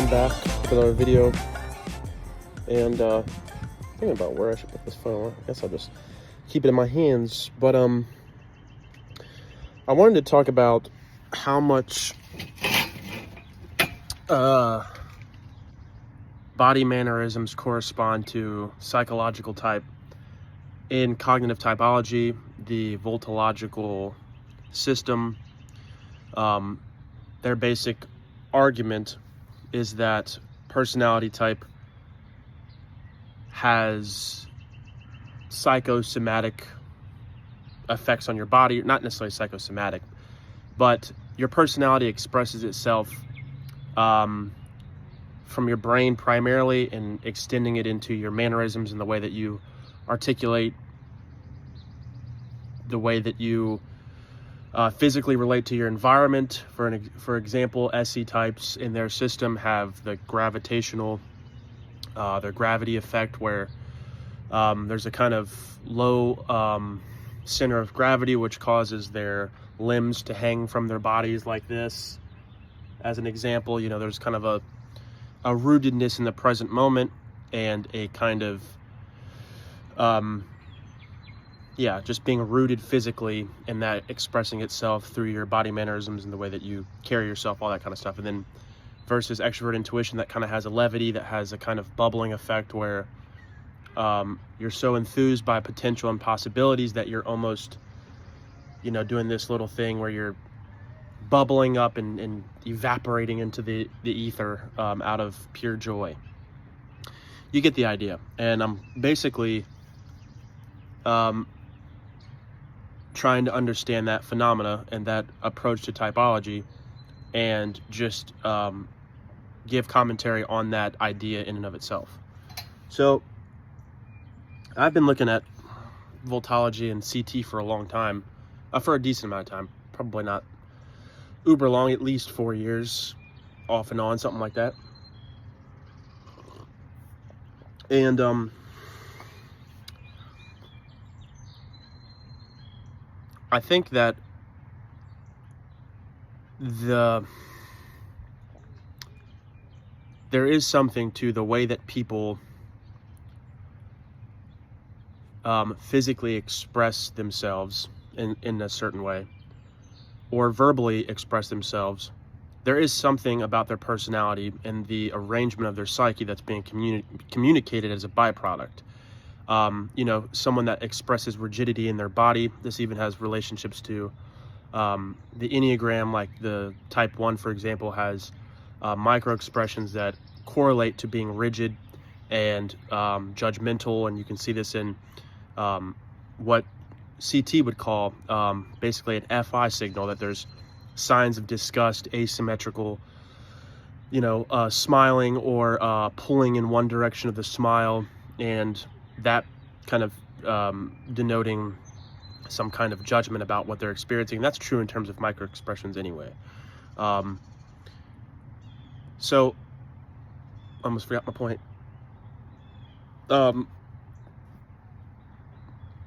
back with another video, and thinking about where I should put this phone. I guess I'll just keep it in my hands. But I wanted to talk about how much body mannerisms correspond to psychological type. In cognitive typology, the Vultological system, their basic argument is that personality type has psychosomatic effects on your body. Not necessarily psychosomatic, but your personality expresses itself from your brain primarily, and extending it into your mannerisms and the way that you articulate, the way that you physically relate to your environment. For example, SE types in their system have the gravitational, their gravity effect, where there's a kind of low center of gravity, which causes their limbs to hang from their bodies like this. As an example, there's kind of a rootedness in the present moment, and a kind of just being rooted physically, and that expressing itself through your body mannerisms and the way that you carry yourself, all that kind of stuff. And then versus extrovert intuition, that kind of has a levity, that has a kind of bubbling effect, where you're so enthused by potential and possibilities that you're almost, doing this little thing where you're bubbling up and evaporating into the ether out of pure joy. You get the idea. And I'm basically trying to understand that phenomena and that approach to typology, and just give commentary on that idea in and of itself. So I've been looking at Vultology and CT for a long time, for a decent amount of time, probably not uber long, at least 4 years off and on, something like that. And I think that there is something to the way that people physically express themselves in a certain way, or verbally express themselves. There is something about their personality and the arrangement of their psyche that's being communicated as a byproduct. Someone that expresses rigidity in their body. This even has relationships to the Enneagram, like the type 1, for example, has micro expressions that correlate to being rigid and judgmental. And you can see this in what CT would call basically an FI signal, that there's signs of disgust, asymmetrical, smiling or pulling in one direction of the smile, and that kind of denoting some kind of judgment about what they're experiencing. And that's true in terms of micro expressions anyway. So I almost forgot my point.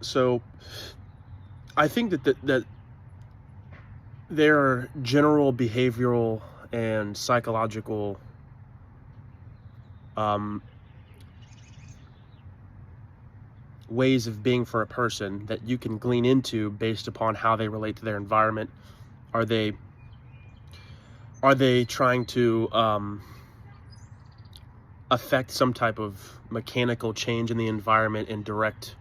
So I think that there are general behavioral and psychological ways of being for a person that you can glean into based upon how they relate to their environment. Are they trying to affect some type of mechanical change in the environment and direct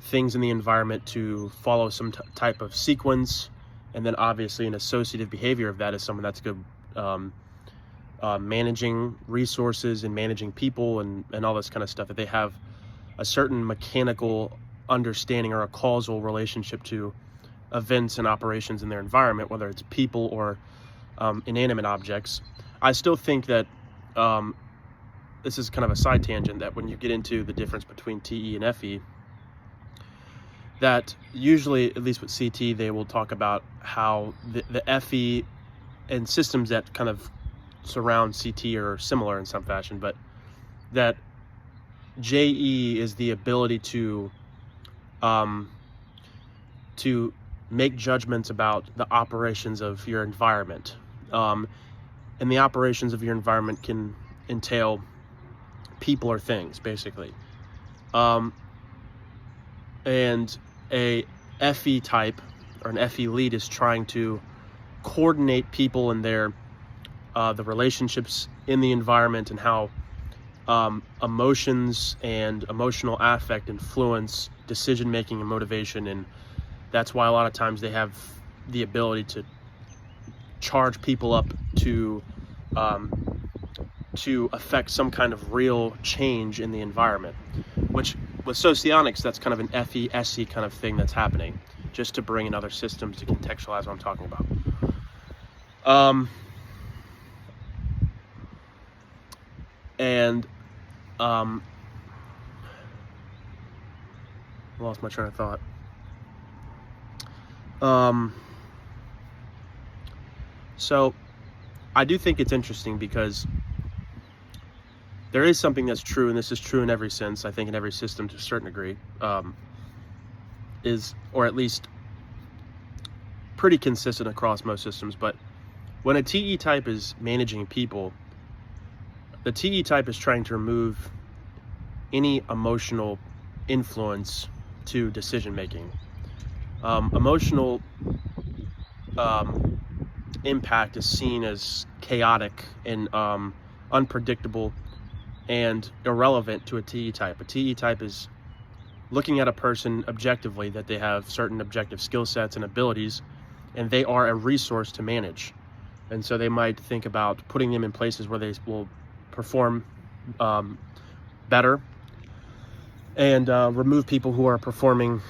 things in the environment to follow some type of sequence? And then obviously an associative behavior of that is someone that's good managing resources and managing people and all this kind of stuff, that they have a certain mechanical understanding or a causal relationship to events and operations in their environment, whether it's people or inanimate objects. I still think that this is kind of a side tangent, that when you get into the difference between TE and FE, that usually, at least with CT, they will talk about how the FE and systems that kind of surround CT are similar in some fashion, but that JE is the ability to make judgments about the operations of your environment. and the operations of your environment can entail people or things, basically. And a FE type or an FE lead is trying to coordinate people and their the relationships in the environment, and how emotions and emotional affect influence decision making and motivation. And that's why a lot of times they have the ability to charge people up to affect some kind of real change in the environment, which with socionics, that's kind of an FE-SE kind of thing that's happening, just to bring in other systems to contextualize what I'm talking about. Lost my train of thought. So I do think it's interesting because there is something that's true, and this is true in every sense, I think in every system to a certain degree, or at least pretty consistent across most systems. But when a TE type is managing people, the TE type is trying to remove any emotional influence to decision making. Emotional impact is seen as chaotic and unpredictable and irrelevant to a TE type. A TE type is looking at a person objectively, that they have certain objective skill sets and abilities, and they are a resource to manage. And so they might think about putting them in places where they will perform better, and remove people who are performing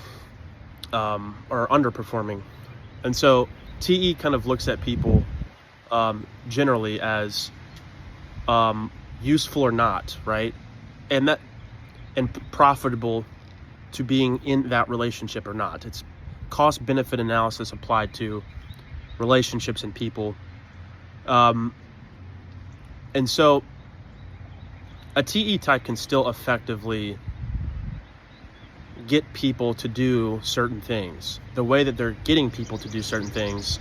or underperforming. And so TE kind of looks at people generally as useful or not, right? And profitable to being in that relationship or not. It's cost benefit analysis applied to relationships and people. And so a TE type can still effectively get people to do certain things. The way that they're getting people to do certain things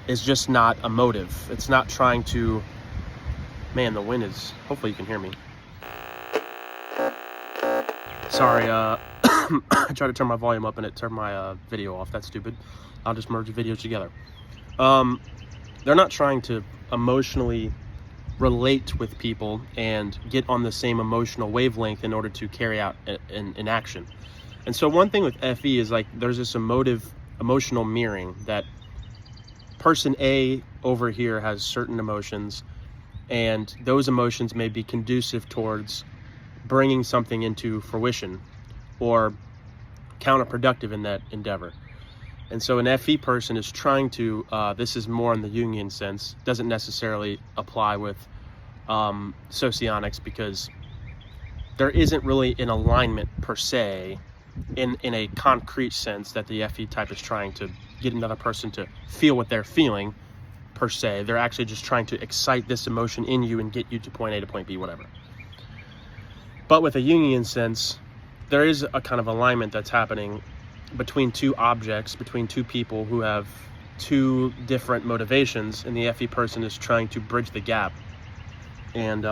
is just not emotive. It's not trying to, man, the wind is, hopefully you can hear me. Sorry, I tried to turn my volume up and it turned my video off. That's stupid. I'll just merge the videos together. They're not trying to emotionally relate with people and get on the same emotional wavelength in order to carry out an action. And so one thing with FE is, like, there's this emotional mirroring, that person A over here has certain emotions, and those emotions may be conducive towards bringing something into fruition or counterproductive in that endeavor. And so an FE person is trying to, this is more in the Jungian sense, doesn't necessarily apply with socionics, because there isn't really an alignment per se in a concrete sense that the FE type is trying to get another person to feel what they're feeling per se. They're actually just trying to excite this emotion in you and get you to point A to point B, whatever. But with a Jungian sense, there is a kind of alignment that's happening between two objects, between two people who have two different motivations, and the FE person is trying to bridge the gap and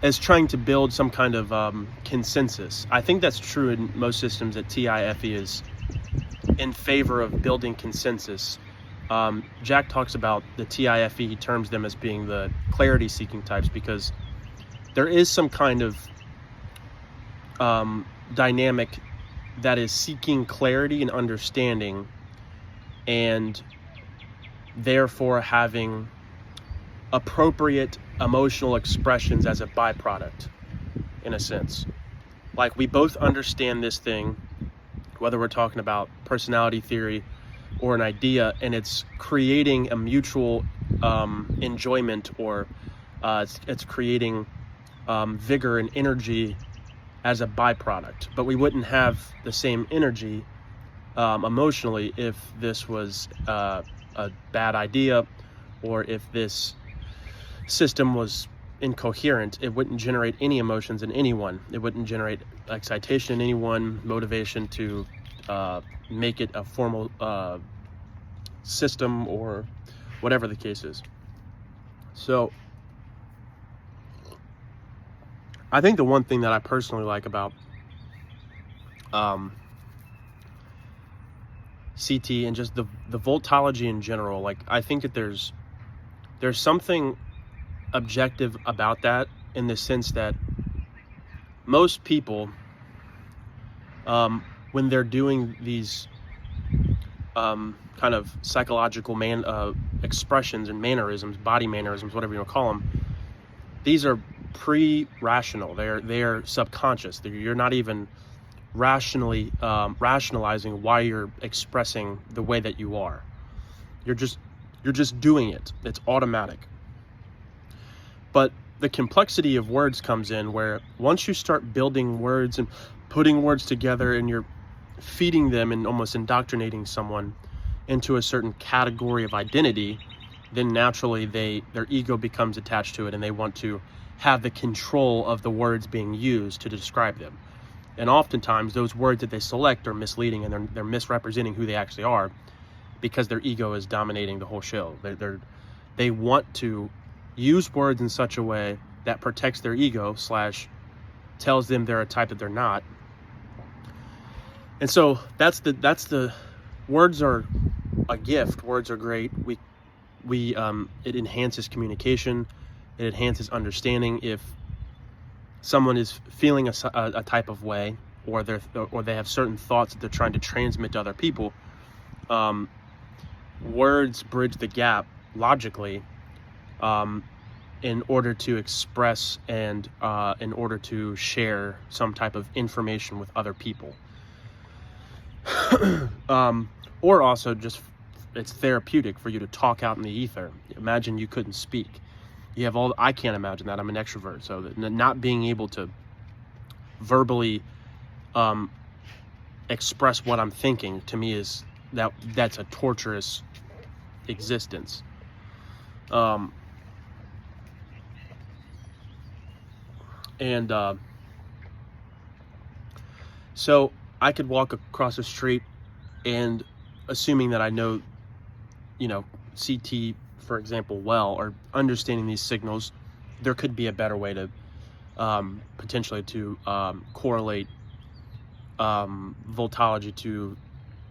is trying to build some kind of consensus. I think that's true in most systems, that TI-FE is in favor of building consensus. Jack talks about the TI-FE, he terms them as being the clarity-seeking types, because there is some kind of dynamic that is seeking clarity and understanding, and therefore having appropriate emotional expressions as a byproduct, in a sense. Like, we both understand this thing, whether we're talking about personality theory or an idea, and it's creating a mutual enjoyment, or it's creating vigor and energy as a byproduct. But we wouldn't have the same energy emotionally if this was a bad idea, or if this system was incoherent. It wouldn't generate any emotions in anyone. It wouldn't generate excitation in anyone, motivation to make it a formal system or whatever the case is. So I think the one thing that I personally like about CT and just the Vultology in general, like, I think that there's something objective about that, in the sense that most people, when they're doing these kind of psychological expressions and mannerisms, body mannerisms, whatever you want to call them, these are pre-rational. They're subconscious. You're not even rationalizing why you're expressing the way that you are. You're just doing it. It's automatic. But the complexity of words comes in, where once you start building words and putting words together, and you're feeding them and almost indoctrinating someone into a certain category of identity, then naturally their ego becomes attached to it, and they want to have the control of the words being used to describe them. And oftentimes those words that they select are misleading, and they're misrepresenting who they actually are, because their ego is dominating the whole show. They want to use words in such a way that protects their ego / tells them they're a type that they're not. And so that's the words are a gift. Words are great. It enhances communication. It enhances understanding. If someone is feeling a type of way, or they have certain thoughts that they're trying to transmit to other people, words bridge the gap logically, in order to express and in order to share some type of information with other people. Or also just, it's therapeutic for you to talk out in the ether. Imagine you couldn't speak. You have I can't imagine that. I'm an extrovert, so not being able to verbally express what I'm thinking, to me, is that's a torturous existence. So I could walk across the street, and assuming that I know, CT, for example, well, or understanding these signals, there could be a better way to potentially to correlate Vultology to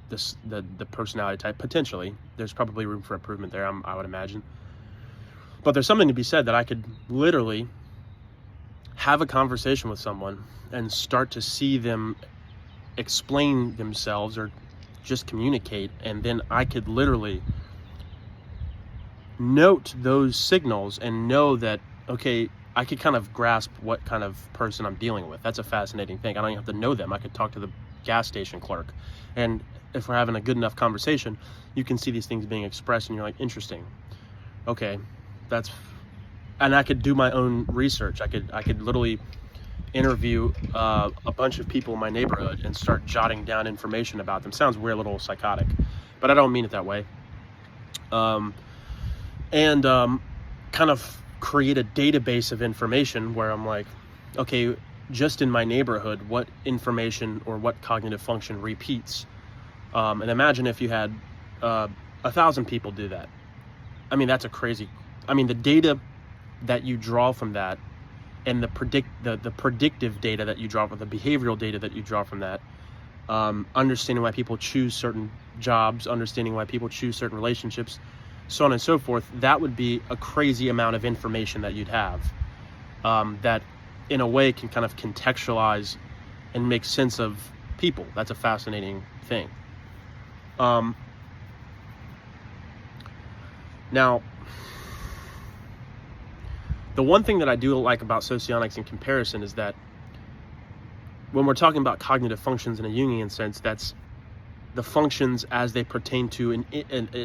the personality type. Potentially, there's probably room for improvement there, I would imagine. But there's something to be said that I could literally have a conversation with someone and start to see them explain themselves or just communicate, and then I could literally note those signals and know that, okay, I could kind of grasp what kind of person I'm dealing with. That's a fascinating thing. I don't even have to know them. I could talk to the gas station clerk, and if we're having a good enough conversation, you can see these things being expressed, and you're like, interesting. Okay, and I could do my own research. I could literally interview a bunch of people in my neighborhood and start jotting down information about them. Sounds weird, a little psychotic, but I don't mean it that way. And kind of create a database of information where I'm like, okay, just in my neighborhood, what information or what cognitive function repeats? And imagine if you had 1,000 people do that. I mean, that's the data that you draw from that, and the predictive data that you draw from, the behavioral data that you draw from that, understanding why people choose certain jobs, understanding why people choose certain relationships, so on and so forth, that would be a crazy amount of information that you'd have, that in a way can kind of contextualize and make sense of people. That's a fascinating thing. Now, the one thing that I do like about socionics in comparison is that when we're talking about cognitive functions in a Jungian sense, that's the functions as they pertain to an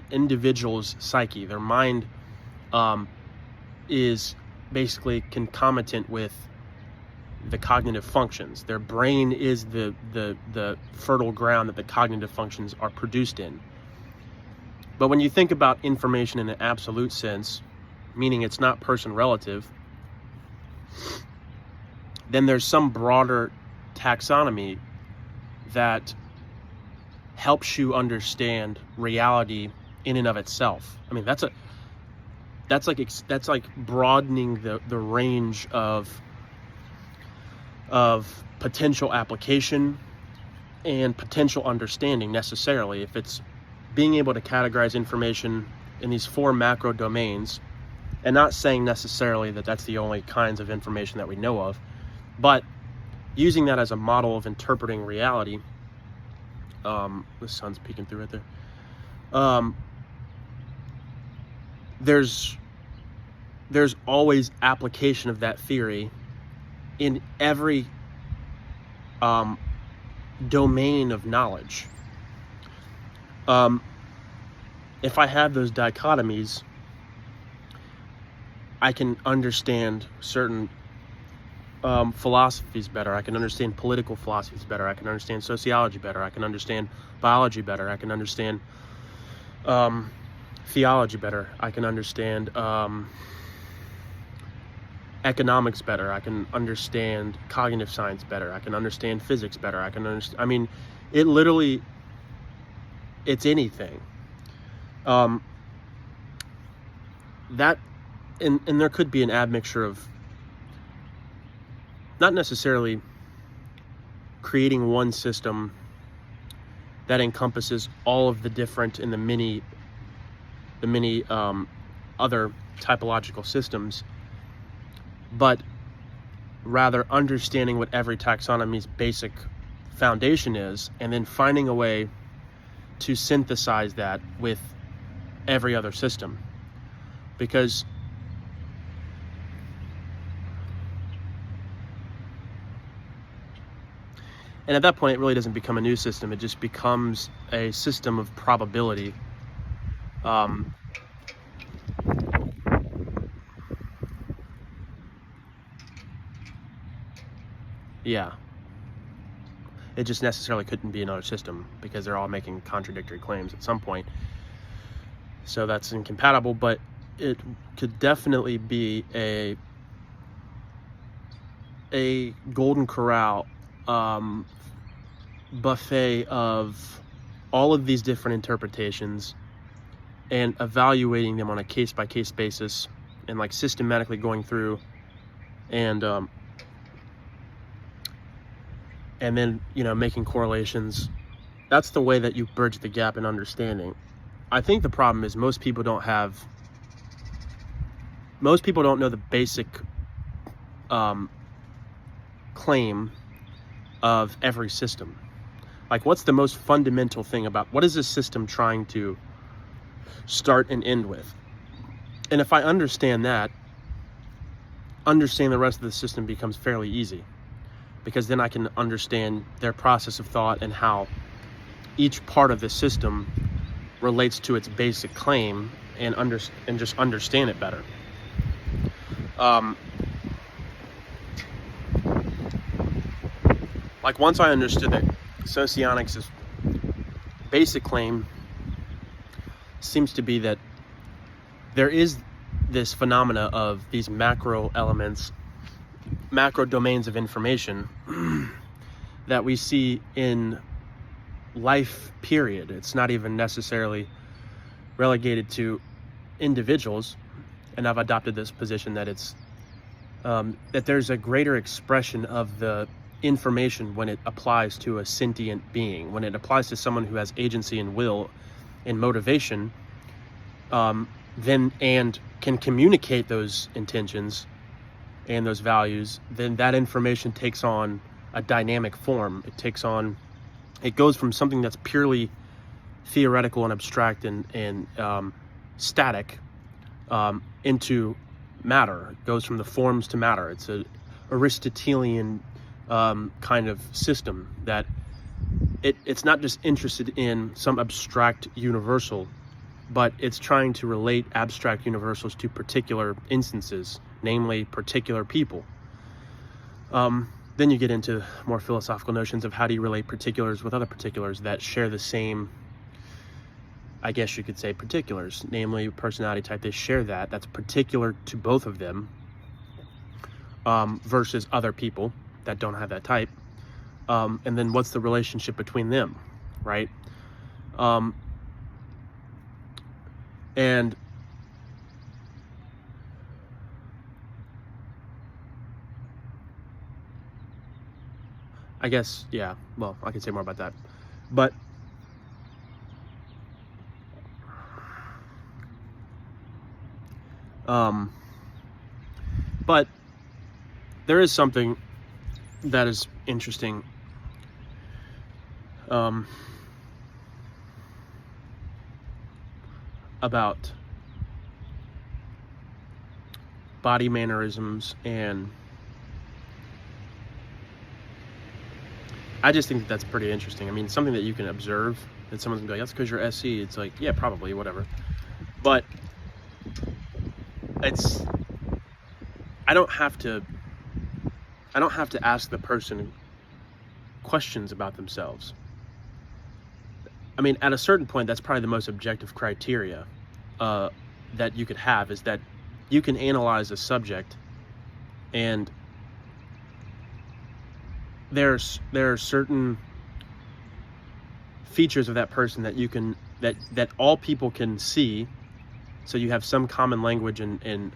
individual's psyche. Their mind is basically concomitant with the cognitive functions. Their brain is the fertile ground that the cognitive functions are produced in. But when you think about information in an absolute sense, meaning it's not person relative, then there's some broader taxonomy that helps you understand reality in and of itself. I mean, that's like broadening the range of potential application and potential understanding necessarily. If it's being able to categorize information in these 4 macro domains, and not saying necessarily that that's the only kinds of information that we know of, but using that as a model of interpreting reality. The sun's peeking through right there. There's always application of that theory in every domain of knowledge. If I have those dichotomies, I can understand certain philosophies better. I can understand political philosophies better. I can understand sociology better. I can understand biology better. I can understand theology better. I can understand economics better. I can understand cognitive science better. I can understand physics better. I can understand, I mean, it's anything. That, and there could be an admixture of not necessarily creating one system that encompasses all of the different and the many other typological systems, but rather understanding what every taxonomy's basic foundation is, and then finding a way to synthesize that with every other system. Because and at that point, it really doesn't become a new system. It just becomes a system of probability. Yeah. It just necessarily couldn't be another system because they're all making contradictory claims at some point. So that's incompatible, but it could definitely be a golden corral buffet of all of these different interpretations and evaluating them on a case-by-case basis and like systematically going through and then, you know, making correlations. That's the way that you bridge the gap in understanding. I think the problem is most people don't know the basic claim of every system. Like, what's the most fundamental thing about what is this system trying to start and end with? And if I understand that, understanding the rest of the system becomes fairly easy, because then I can understand their process of thought and how each part of the system relates to its basic claim, and just understand it better. Like, once I understood that socionics' basic claim seems to be that there is this phenomena of these macro elements, macro domains of information that we see in life, period. It's not even necessarily relegated to individuals, and I've adopted this position that it's that there's a greater expression of the information when it applies to a sentient being, when it applies to someone who has agency and will and motivation, then and can communicate those intentions and those values, then that information takes on a dynamic form. It goes from something that's purely theoretical and abstract and static into matter. It goes from the forms to matter. It's a Aristotelian kind of system that it's not just interested in some abstract universal, but it's trying to relate abstract universals to particular instances, namely particular people. Then you get into more philosophical notions of how do you relate particulars with other particulars that share the same, I guess you could say, particulars, namely personality type. They share that's particular to both of them, versus other people that don't have that type. And then what's the relationship between them, right? And I guess, yeah, well, I can say more about that. But but there is something that is interesting about body mannerisms, and I just think that that's pretty interesting. I mean, something that you can observe, that someone's gonna be like, that's because you're SC. It's like, yeah, probably, whatever. But it's, I don't have to ask the person questions about themselves. I mean, at a certain point, that's probably the most objective criteria that you could have, is that you can analyze a subject, and there are certain features of that person that you can, that all people can see. So you have some common language and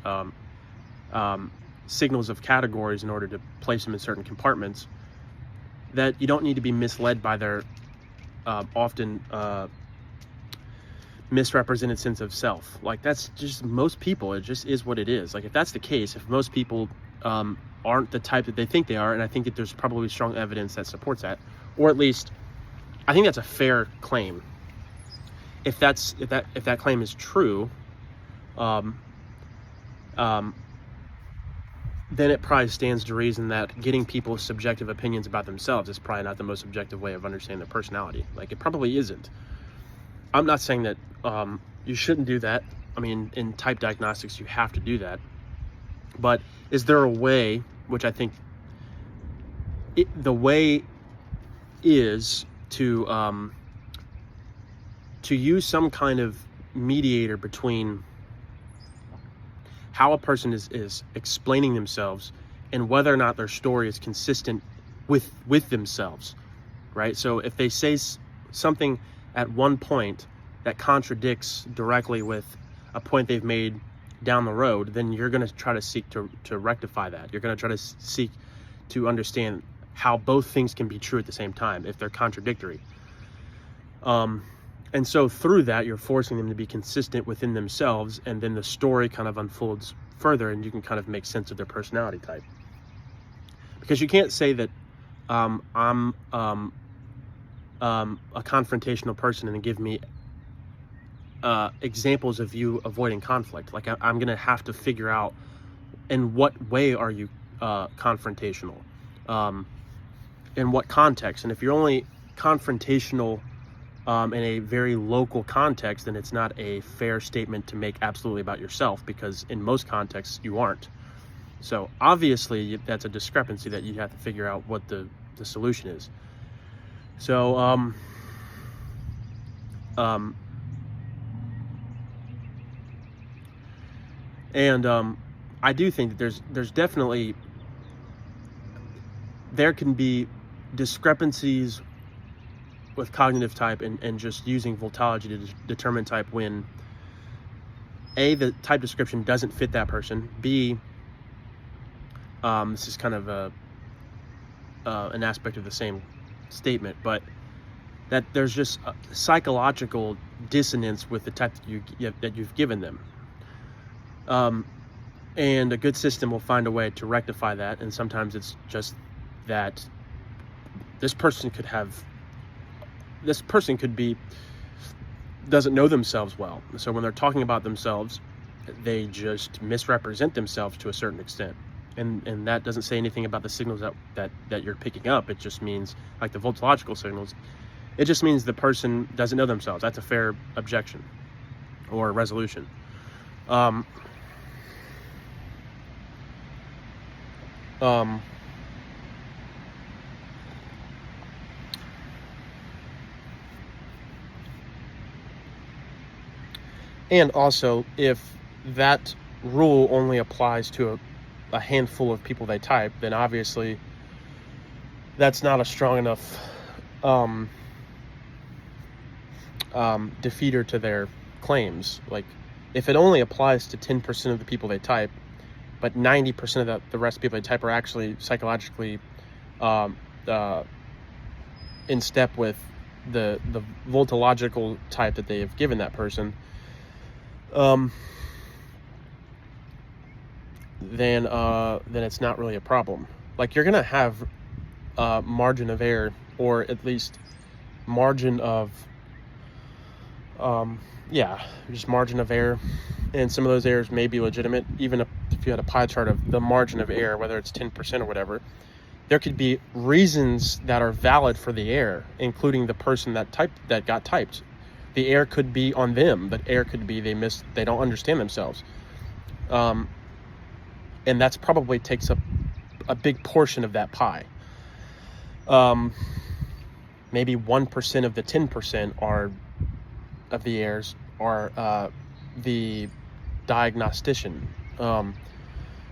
signals of categories in order to place them in certain compartments, that you don't need to be misled by their often misrepresented sense of self. Like, that's just most people. It just is what it is. Like, if that's the case, if most people aren't the type that they think they are, and I think that there's probably strong evidence that supports that, or at least I think that's a fair claim. If that claim is true, then it probably stands to reason that getting people's subjective opinions about themselves is probably not the most objective way of understanding their personality. Like, it probably isn't. I'm not saying that you shouldn't do that. I mean, in type diagnostics, you have to do that. But is there a way, which I think the way is to use some kind of mediator between how a person is explaining themselves and whether or not their story is consistent with themselves, right? So if they say something at one point that contradicts directly with a point they've made down the road, then you're going to try to seek to rectify that. You're going to try to seek to understand how both things can be true at the same time if they're contradictory. And so through that, you're forcing them to be consistent within themselves, and then the story kind of unfolds further, and you can kind of make sense of their personality type. Because you can't say that I'm a confrontational person and then give me examples of you avoiding conflict. Like, I'm going to have to figure out in what way are you confrontational, in what context. And if you're only confrontational in a very local context, then it's not a fair statement to make absolutely about yourself, because in most contexts you aren't. So obviously that's a discrepancy that you have to figure out what the solution is. So I do think that there's definitely, there can be discrepancies with cognitive type and just using Vultology to determine type when A, the type description doesn't fit that person, B, this is kind of an aspect of the same statement, but that there's just a psychological dissonance with the type that you've given them. And a good system will find a way to rectify that, and sometimes it's just that this person doesn't know themselves well. So when they're talking about themselves, they just misrepresent themselves to a certain extent. And that doesn't say anything about the signals that you're picking up. It just means, like the Vultological signals, it just means the person doesn't know themselves. That's a fair objection or resolution. And also, if that rule only applies to a handful of people they type, then obviously that's not a strong enough defeater to their claims. Like, if it only applies to 10% of the people they type, but 90% of the rest of the people they type are actually psychologically in step with the Vultological type that they have given that person, then it's not really a problem. Like, you're gonna have margin of error, or at least margin of just margin of error, and some of those errors may be legitimate. Even if you had a pie chart of the margin of error, whether it's 10% or whatever, there could be reasons that are valid for the error, including the person that got typed. The error could be on them. The error could be they don't understand themselves, and that's probably takes up a big portion of that pie. Maybe 1% of the 10% of the errors are the diagnostician, or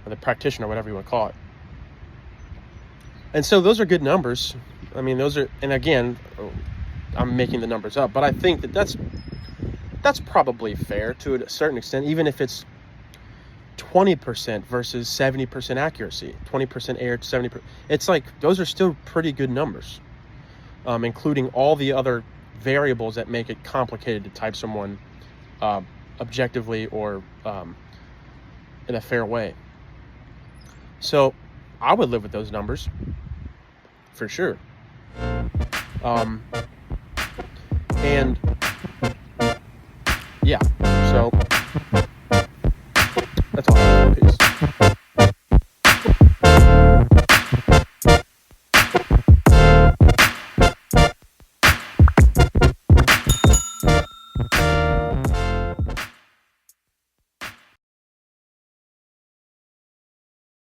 the practitioner, whatever you want to call it. And so those are good numbers. I mean, those are, and again, I'm making the numbers up, but I think that's probably fair to a certain extent, even if it's 20% versus 70% accuracy, 20% error to 70%. It's like, those are still pretty good numbers, including all the other variables that make it complicated to type someone objectively or in a fair way. So I would live with those numbers for sure. And